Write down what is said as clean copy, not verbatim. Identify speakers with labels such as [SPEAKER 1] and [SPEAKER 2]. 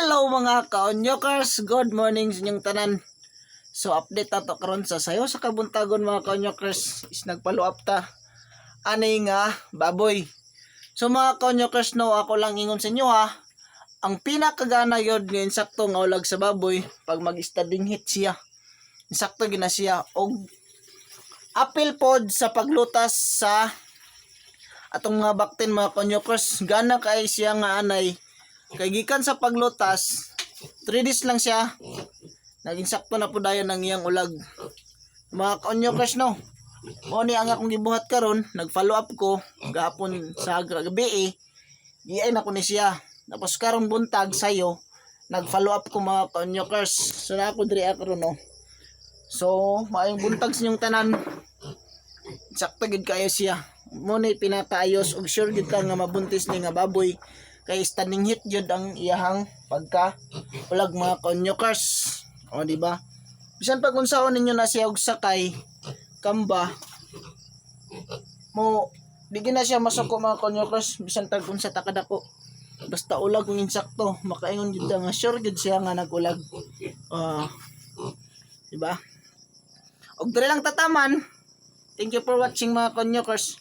[SPEAKER 1] Hello mga kaonyokers, good morning sa inyong tanan. So update nato karon sa sayo sa kabuntagon mga kaonyokers is nagpaluap ta ani nga baboy. So mga kaonyokers, no, ako lang ingon sa inyo ha. Ang pinakagana yod nga insakto nga ulag sa baboy pag mag-studying hit siya. Insakto gina siya og apil pod sa paglutas sa atong mga baktin mga kaonyokers. Gana kay siya nga anay. Kay gikan sa paglutas, 3 days lang siya. Naging sakto na po dayon ng iyang ulag. Mga kaonyokers, no. Mo ni ang akong gibuhat karon, nag-follow up ko gahapon sa gabi giay na ko ni siya. Tapos karon buntag sayo, nag-follow up ko mga kaonyokers. So na ako diri karon, no. So, maayong buntag sa inyong tanan. Sakto gid kayo siya. Mo ni pinakaayos og sure gid ka nga mabuntis ni nga baboy. Kay standing hit yun ang iyahang pagka ulag mga kaonyokers. O diba? Bisan pag unsaon ninyo na siya og sakay kamba mo di na siya masuko mga kaonyokers. Bisan tag unsa ta kadako. Basta ulag ng insakto, makaingon jud nga sure jud siya nga nagulag. Diba? Og diri lang tataman. Thank you for watching mga kaonyokers.